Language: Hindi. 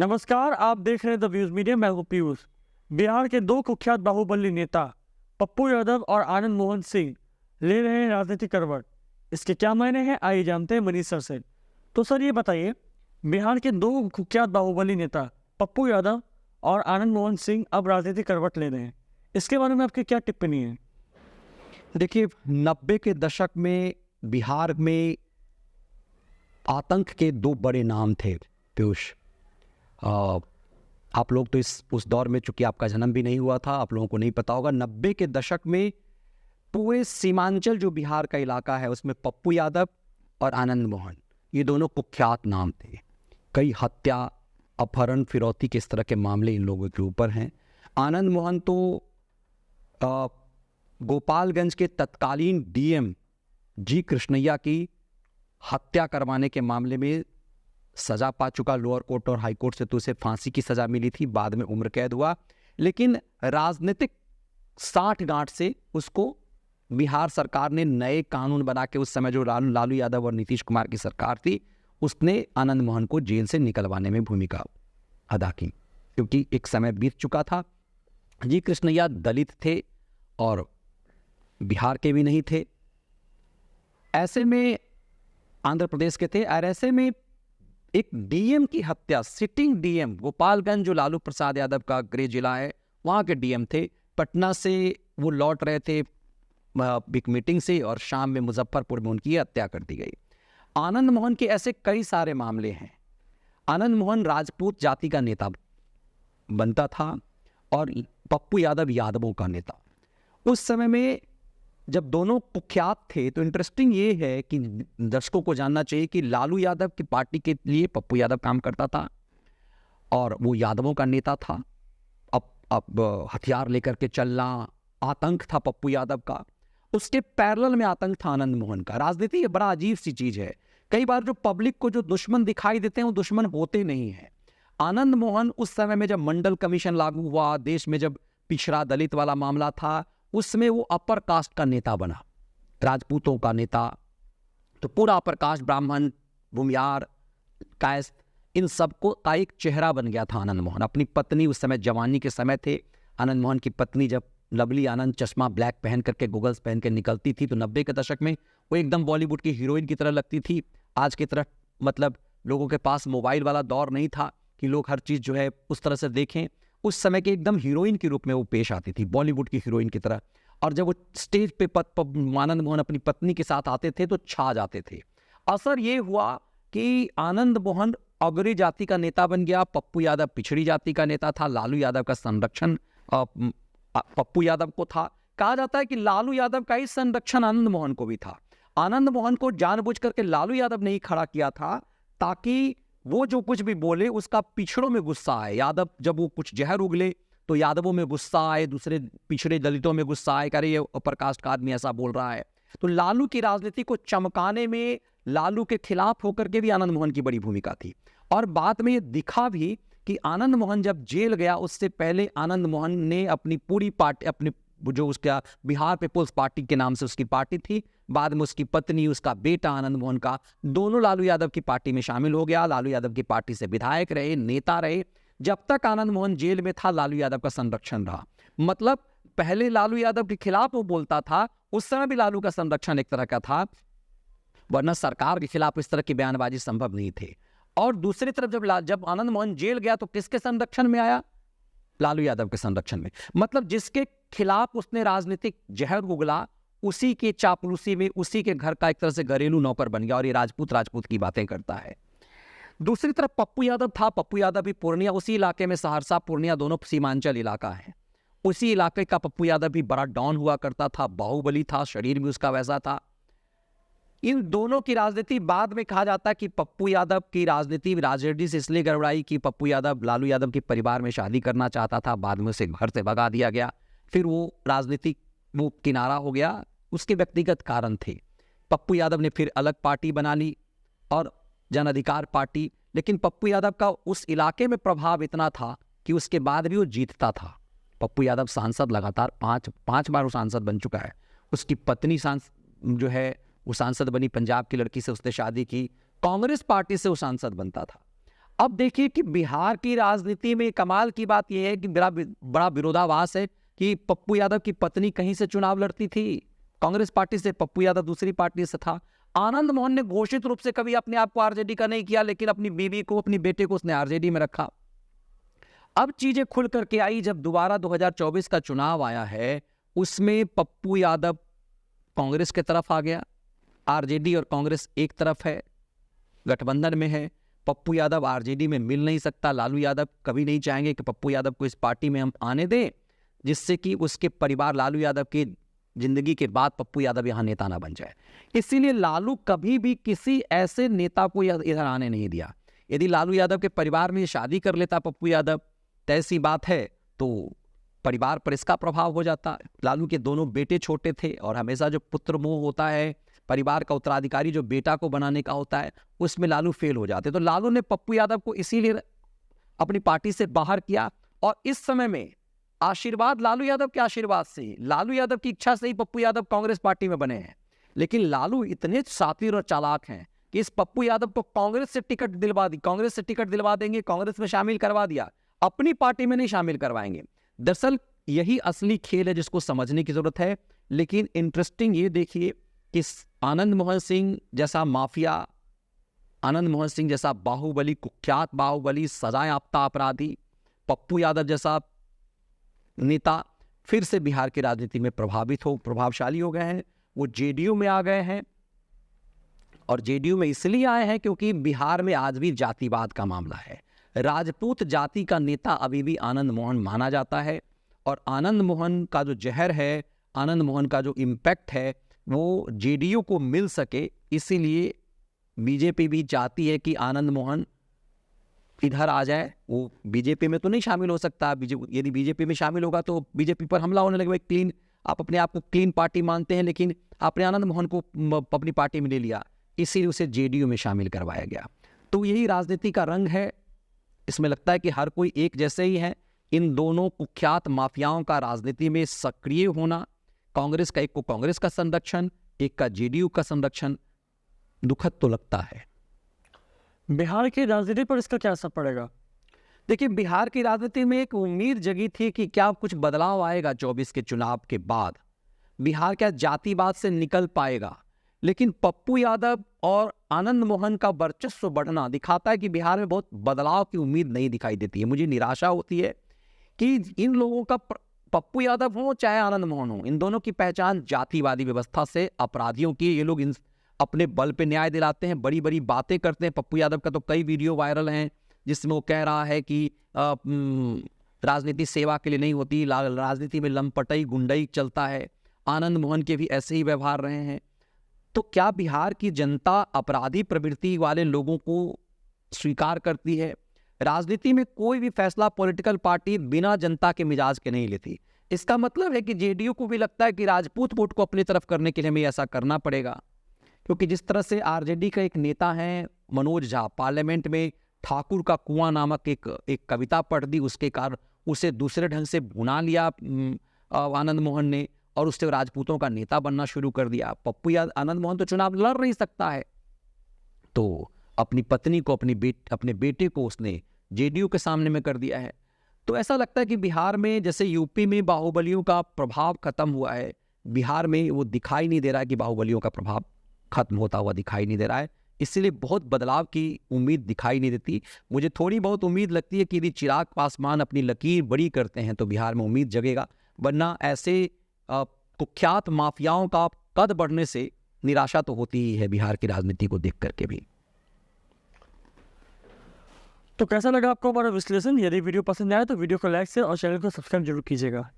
नमस्कार, आप देख रहे हैं द व्यूज मीडिया। मैं हूं पीयूष। बिहार के दो कुख्यात बाहुबली नेता पप्पू यादव और आनंद मोहन सिंह ले रहे हैं राजनीतिक करवट। इसके क्या मायने हैं, आइए जानते हैं मनीष सर से। तो सर ये बताइए, बिहार के दो कुख्यात बाहुबली नेता पप्पू यादव और आनंद मोहन सिंह अब राजनीतिक करवट ले रहे हैं, इसके बारे में आपकी क्या टिप्पणी है? देखिए, 90 के दशक में बिहार में आतंक के दो बड़े नाम थे पीयूष। आप लोग तो उस दौर में, चूंकि आपका जन्म भी नहीं हुआ था, आप लोगों को नहीं पता होगा। 90 के दशक में पूरे सीमांचल जो बिहार का इलाका है उसमें पप्पू यादव और आनंद मोहन, ये दोनों कुख्यात नाम थे। कई हत्या, अपहरण, फिरौती के इस तरह के मामले इन लोगों के ऊपर हैं। आनंद मोहन तो गोपालगंज के तत्कालीन डीएम जी कृष्णैया की हत्या करवाने के मामले में सजा पा चुका। लोअर कोर्ट और हाई कोर्ट से तो उसे फांसी की सजा मिली थी, बाद में उम्र कैद हुआ। लेकिन राजनीतिक साठ गांठ से उसको बिहार सरकार ने नए कानून बना के, उस समय जो लालू यादव और नीतीश कुमार की सरकार थी, उसने आनंद मोहन को जेल से निकलवाने में भूमिका अदा की, क्योंकि एक समय बीत चुका था। जी कृष्णैया दलित थे और बिहार के भी नहीं थे, ऐसे में आंध्र प्रदेश के थे, और ऐसे में एक डीएम की हत्या, सिटिंग डीएम गोपालगंज जो लालू प्रसाद यादव का गृह जिला है, वहाँ के डीएम थे। पटना से वो लौट रहे थे एक मीटिंग से, और शाम में मुजफ्फरपुर में उनकी हत्या कर दी गई। आनंद मोहन के ऐसे कई सारे मामले हैं। आनंद मोहन राजपूत जाति का नेता बनता था और पप्पू यादव यादवों का नेता। उस समय में जब दोनों कुख्यात थे, तो इंटरेस्टिंग ये है कि दर्शकों को जानना चाहिए कि लालू यादव की पार्टी के लिए पप्पू यादव काम करता था और वो यादवों का नेता था। अब हथियार लेकर के चलना, आतंक था पप्पू यादव का। उसके पैरेलल में आतंक था आनंद मोहन का। राजनीति ये बड़ा अजीब सी चीज है। कई बार जो पब्लिक को जो दुश्मन दिखाई देते हैं वो दुश्मन होते नहीं हैं। आनंद मोहन उस समय में जब मंडल कमीशन लागू हुआ, देश में जब पिछड़ा दलित वाला मामला था, उसमें वो अपर कास्ट का नेता बना, राजपूतों का नेता। तो पूरा अपर कास्ट, ब्राह्मण, भूमियार, कायस्थ, इन सबको का एक चेहरा बन गया था आनंद मोहन। अपनी पत्नी, उस समय जवानी के समय थे, आनंद मोहन की पत्नी जब लवली आनंद चश्मा ब्लैक पहन करके, गूगल्स पहन के निकलती थी, तो 90 के दशक में वो एकदम बॉलीवुड की हीरोइन की तरह लगती थी। आज की तरह मतलब लोगों के पास मोबाइल वाला दौर नहीं था कि लोग हर चीज़ जो है उस तरह से देखें। उस समय के एकदम हीरोइन के रूप में वो पेश आती थी, बॉलीवुड की हीरोइन की तरह। और जब वो स्टेज पे आनंद मोहन अपनी पत्नी के साथ आते थे तो छा जाते थे। असर ये हुआ कि आनंद मोहन अग्रणी जाति का नेता बन गया, पप्पू यादव पिछड़ी जाति का नेता था। लालू यादव का संरक्षण पप्पू यादव को था। कहा जाता है कि लालू यादव का ही संरक्षण आनंद मोहन को भी था। आनंद मोहन को जानबूझ करके लालू यादव ने ही खड़ा किया था ताकि वो जो कुछ भी बोले उसका पिछड़ों में गुस्सा आए। यादव जब वो कुछ जहर उगले तो यादवों में गुस्सा आए, दूसरे पिछड़े दलितों में गुस्सा आए, अरे ये अपर कास्ट का आदमी ऐसा बोल रहा है। तो लालू की राजनीति को चमकाने में लालू के खिलाफ होकर के भी आनंद मोहन की बड़ी भूमिका थी। और बाद में ये दिखा भी कि आनंद मोहन जब जेल गया, उससे पहले आनंद मोहन ने अपनी पूरी पार्टी, अपनी जो उसका बिहार पीपुल्स पार्टी के नाम से उसकी पार्टी थी, बाद में उसकी पत्नी, उसका बेटा आनंद मोहन का, दोनों लालू यादव की पार्टी में शामिल हो गया। लालू यादव की पार्टी से विधायक रहे, नेता रहे। जब तक आनंद मोहन जेल में था, लालू यादव का संरक्षण रहा। मतलब पहले लालू यादव के खिलाफ वो बोलता था, उस समय भी लालू का संरक्षण एक तरह का था, वरना सरकार के खिलाफ इस तरह की बयानबाजी संभव नहीं थे। और दूसरी तरफ जब आनंद मोहन जेल गया तो किसके संरक्षण में आया? लालू यादव के संरक्षण में। मतलब जिसके खिलाफ उसने राजनीतिक जहर उगला, उसी के चापलूसी में, उसी के घर का एक तरह से घरेलू नौकर बन गया, और ये राजपूत की बातें करता है। दूसरी तरफ पप्पू यादव था। पप्पू यादव भी पूर्णिया, उसी इलाके में, सहरसा पूर्णिया दोनों सीमांचल इलाका है, उसी इलाके का पप्पू यादव भी बड़ा डॉन हुआ करता था, बाहुबली था, शरीर भी उसका वैसा था। इन दोनों की राजनीति, बाद में कहा जाता है कि पप्पू यादव की राजनीति से इसलिए गड़बड़ाई कि पप्पू यादव लालू यादव के परिवार में शादी करना चाहता था, बाद में उसे घर से भगा दिया गया। फिर वो राजनीतिक वो किनारा हो गया, उसके व्यक्तिगत कारण थे। पप्पू यादव ने फिर अलग पार्टी बना ली और जन अधिकार पार्टी। लेकिन पप्पू यादव का उस इलाके में प्रभाव इतना था कि उसके बाद भी वो जीतता था। पप्पू यादव सांसद लगातार पांच बार वो सांसद बन चुका है। उसकी पत्नी जो है वो सांसद बनी, पंजाब की लड़की से उसने शादी की, कांग्रेस पार्टी से वो सांसद बनता था। अब देखिए कि बिहार की राजनीति में कमाल की बात यह है कि बड़ा विरोधाभास है कि पप्पू यादव की पत्नी कहीं से चुनाव लड़ती थी, कांग्रेस पार्टी से, पप्पू यादव दूसरी पार्टी से था। आनंद मोहन ने घोषित रूप से कभी अपने आप को आरजेडी का नहीं किया, लेकिन अपनी बीवी को, अपनी बेटे को उसने आरजेडी में रखा। अब चीजें खुल करके आई जब दोबारा 2024 का चुनाव आया है, उसमें पप्पू यादव कांग्रेस की तरफ आ गया, आरजेडी और कांग्रेस एक तरफ है, गठबंधन में है। पप्पू यादव आरजेडी में मिल नहीं सकता, लालू यादव कभी नहीं चाहेंगे कि पप्पू यादव को इस पार्टी में हम आने दें, जिससे कि उसके परिवार, लालू यादव की जिंदगी के बाद पप्पू यादव यहाँ नेता ना बन जाए। इसीलिए लालू कभी भी किसी ऐसे नेता को इधर आने नहीं दिया। यदि लालू यादव के परिवार में शादी कर लेता पप्पू यादव, तय सी बात है, तो परिवार पर इसका प्रभाव हो जाता। लालू के दोनों बेटे छोटे थे और हमेशा जो पुत्र मोह होता है, परिवार का उत्तराधिकारी जो बेटा को बनाने का होता है, उसमें लालू फेल हो जाते। तो लालू ने पप्पू यादव को इसीलिए अपनी पार्टी से बाहर किया। और इस समय में आशीर्वाद लालू यादव के आशीर्वाद से ही, लालू यादव की इच्छा से ही पप्पू यादव कांग्रेस पार्टी में बने हैं। लेकिन लालू इतने शातिर और चालाक हैं कि इस पप्पू यादव को कांग्रेस से टिकट दिलवा दी, कांग्रेस से टिकट दिलवा देंगे, कांग्रेस में शामिल करवा दिया, अपनी पार्टी में नहीं शामिल करवाएंगे। दरअसल यही असली खेल है जिसको समझने की जरूरत है। लेकिन इंटरेस्टिंग ये देखिए कि आनंद मोहन सिंह जैसा माफिया, आनंद मोहन सिंह जैसा बाहुबली, कुख्यात बाहुबली, सजायाफ्ता अपराधी, पप्पू यादव जैसा नेता फिर से बिहार की राजनीति में प्रभावशाली हो गए हैं। वो जेडीयू में आ गए हैं, और जेडीयू में इसलिए आए हैं क्योंकि बिहार में आज भी जातिवाद का मामला है। राजपूत जाति का नेता अभी भी आनंद मोहन माना जाता है, और आनंद मोहन का जो जहर है, आनंद मोहन का जो इम्पैक्ट है, वो जेडीयू को मिल सके, इसीलिए बीजेपी भी चाहती है कि आनंद मोहन इधर आ जाए। वो बीजेपी में तो नहीं शामिल हो सकता, यदि बीजेपी में शामिल होगा तो बीजेपी पर हमला होने लगेगा। क्लीन, आप अपने आप को क्लीन पार्टी मानते हैं, लेकिन आपने आनंद मोहन को अपनी पार्टी में ले लिया, इसीलिए उसे जेडीयू में शामिल करवाया गया। तो यही राजनीति का रंग है। इसमें लगता है कि हर कोई एक जैसे ही है। इन दोनों कुख्यात माफियाओं का राजनीति में सक्रिय होना, कांग्रेस का, एक को कांग्रेस का संरक्षण, एक का जेडीयू का संरक्षण, दुखद तो लगता है। बिहार की राजनीति पर इसका क्या असर पड़ेगा? देखिए, बिहार की राजनीति में एक उम्मीद जगी थी कि क्या कुछ बदलाव आएगा 24 के चुनाव के बाद, बिहार क्या जातिवाद से निकल पाएगा। लेकिन पप्पू यादव और आनंद मोहन का वर्चस्व बढ़ना दिखाता है कि बिहार में बहुत बदलाव की उम्मीद नहीं दिखाई देती है। मुझे निराशा होती है कि इन लोगों का, पप्पू यादव हो चाहे आनंद मोहन हो, इन दोनों की पहचान जातिवादी व्यवस्था से, अपराधियों की, ये लोग अपने बल पे न्याय दिलाते हैं, बड़ी बड़ी बातें करते हैं। पप्पू यादव का तो कई वीडियो वायरल हैं जिसमें वो कह रहा है कि राजनीति सेवा के लिए नहीं होती, राजनीति में लंपटई गुंडई चलता है। आनंद मोहन के भी ऐसे ही व्यवहार रहे हैं। तो क्या बिहार की जनता अपराधी प्रवृत्ति वाले लोगों को स्वीकार करती है? राजनीति में कोई भी फैसला पॉलिटिकल पार्टी बिना जनता के मिजाज के नहीं लेती। इसका मतलब है कि जेडीयू को भी लगता है कि राजपूत वोट को अपनी तरफ करने के लिए हमें ऐसा करना पड़ेगा, क्योंकि जिस तरह से आरजेडी का एक नेता है मनोज झा, पार्लियामेंट में ठाकुर का कुआं नामक एक कविता पढ़ दी, उसके कारण उसे दूसरे ढंग से भुना लिया आनंद मोहन ने, और उससे राजपूतों का नेता बनना शुरू कर दिया। पप्पू यादव, आनंद मोहन तो चुनाव लड़ नहीं सकता है, तो अपनी पत्नी को, अपने बेटे को उसने जेडीयू के सामने में कर दिया है। तो ऐसा लगता है कि बिहार में जैसे यूपी में बाहुबलियों का प्रभाव खत्म हुआ है, बिहार में वो दिखाई नहीं दे रहा है कि बाहुबलियों का प्रभाव खत्म होता हुआ दिखाई नहीं दे रहा है। इसलिए बहुत बदलाव की उम्मीद दिखाई नहीं देती। मुझे थोड़ी बहुत उम्मीद लगती है कि यदि चिराग पासवान अपनी लकीर बड़ी करते हैं तो बिहार में उम्मीद जगेगा, वरना ऐसे कुख्यात माफियाओं का कद बढ़ने से निराशा तो होती ही है बिहार की राजनीति को देख करके भी। तो कैसा लगा आपको हमारा विश्लेषण? यदि वीडियो पसंद आया तो वीडियो को लाइक से और चैनल को सब्सक्राइब जरूर कीजिएगा।